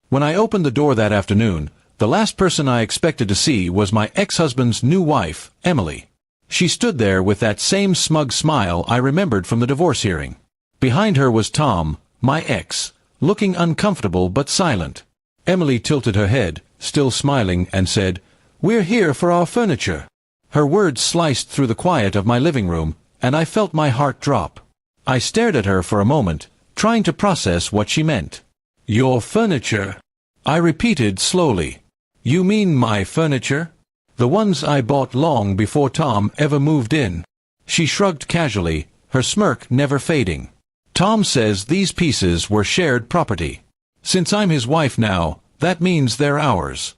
When I opened the door that afternoon, the last person I expected to see was my ex-husband's new wife, Emily. She stood there with that same smug smile I remembered from the divorce hearing. Behind her was Tom, my ex, looking uncomfortable but silent. Emily tilted her head, still smiling, and said, "We're here for our furniture." Her words sliced through the quiet of my living room, and I felt my heart drop. I stared at her for a moment, trying to process what she meant. "Your furniture?" I repeated slowly. "You mean my furniture? The ones I bought long before Tom ever moved in?" She shrugged casually, her smirk never fading. "Tom says these pieces were shared property. Since I'm his wife now, that means they're ours."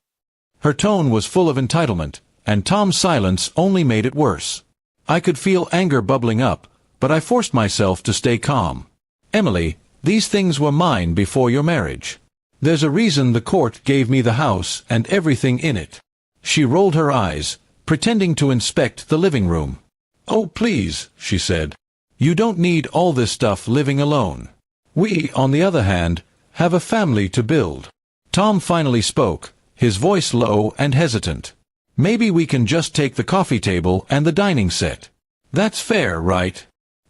Her tone was full of entitlement, and Tom's silence only made it worse. I could feel anger bubbling up, but I forced myself to stay calm. "Emily, these things were mine before your marriage. There's a reason the court gave me the house and everything in it." She rolled her eyes, pretending to inspect the living room. "Oh, please," she said. "You don't need all this stuff living alone. We, on the other hand, have a family to build." Tom finally spoke, his voice low and hesitant. "Maybe we can just take the coffee table and the dining set. That's fair, right?"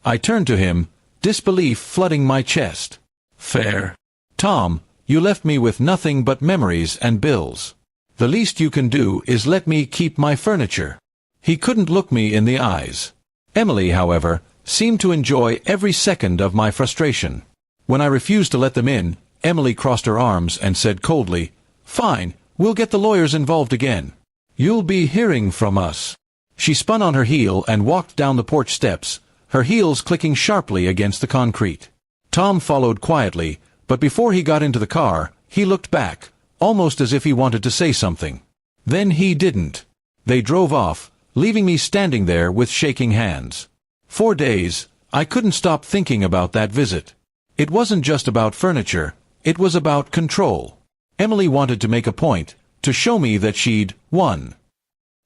I turned to him, disbelief flooding my chest. "Fair? Tom, you left me with nothing but memories and bills. The least you can do is let me keep my furniture." He couldn't look me in the eyes. Emily, however, seemed to enjoy every second of my frustration. When I refused to let them in, Emily crossed her arms and said coldly, "Fine, we'll get the lawyers involved again. You'll be hearing from us." She spun on her heel and walked down the porch steps, her heels clicking sharply against the concrete. Tom followed quietly, but before he got into the car, he looked back, almost as if he wanted to say something. Then he didn't. They drove off, leaving me standing there with shaking hands. 4 days, I couldn't stop thinking about that visit. It wasn't just about furniture, it was about control. Emily wanted to make a point, to show me that she'd won.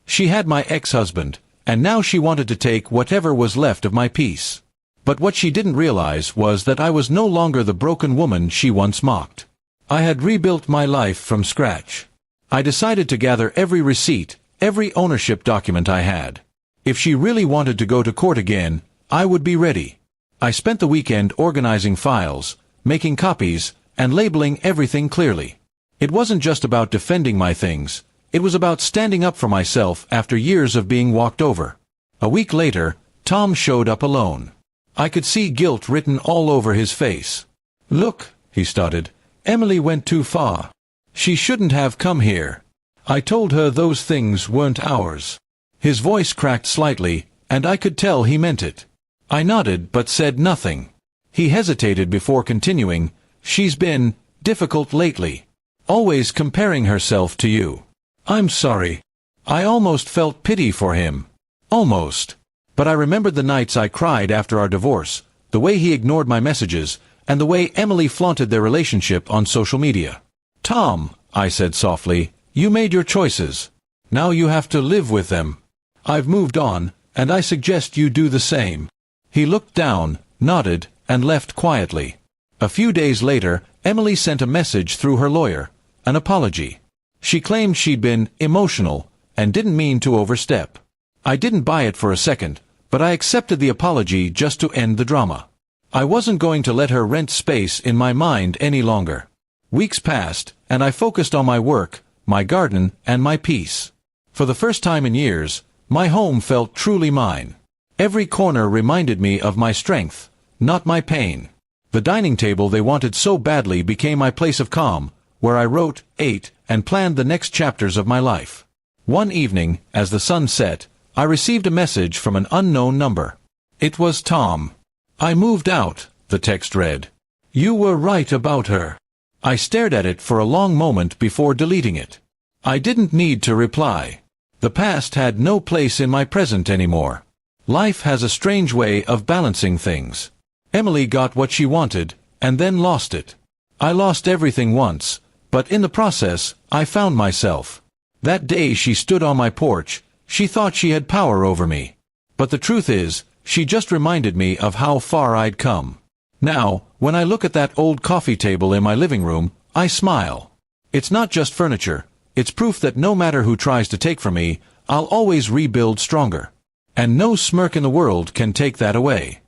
She had my ex-husband, and now she wanted to take whatever was left of my peace. But what she didn't realize was that I was no longer the broken woman she once mocked. I had rebuilt my life from scratch. I decided to gather every receipt, every ownership document I had. If she really wanted to go to court again, I would be ready. I spent the weekend organizing files, making copies, and labeling everything clearly. It wasn't just about defending my things. It was about standing up for myself after years of being walked over. A week later, Tom showed up alone. I could see guilt written all over his face. "Look," he stuttered, "Emily went too far. She shouldn't have come here. I told her those things weren't ours." His voice cracked slightly, and I could tell he meant it. I nodded but said nothing. He hesitated before continuing, "She's been difficult lately. Always comparing herself to you." "I'm sorry." I almost felt pity for him. Almost. But I remembered the nights I cried after our divorce, the way he ignored my messages, and the way Emily flaunted their relationship on social media. "Tom," I said softly, "you made your choices. Now you have to live with them. I've moved on, and I suggest you do the same." He looked down, nodded, and left quietly. A few days later, Emily sent a message through her lawyer, an apology. She claimed she'd been emotional and didn't mean to overstep. I didn't buy it for a second, but I accepted the apology just to end the drama. I wasn't going to let her rent space in my mind any longer. Weeks passed, and I focused on my work, my garden, and my peace. For the first time in years, my home felt truly mine. Every corner reminded me of my strength, not my pain. The dining table they wanted so badly became my place of calm, where I wrote, ate, and planned the next chapters of my life. One evening, as the sun set, I received a message from an unknown number. It was Tom. "I moved out," the text read. "You were right about her." I stared at it for a long moment before deleting it. I didn't need to reply. The past had no place in my present anymore. Life has a strange way of balancing things. Emily got what she wanted, and then lost it. I lost everything once, but in the process, I found myself. That day she stood on my porch, she thought she had power over me. But the truth is, she just reminded me of how far I'd come. Now, when I look at that old coffee table in my living room, I smile. It's not just furniture. It's proof that no matter who tries to take from me, I'll always rebuild stronger. And no smirk in the world can take that away.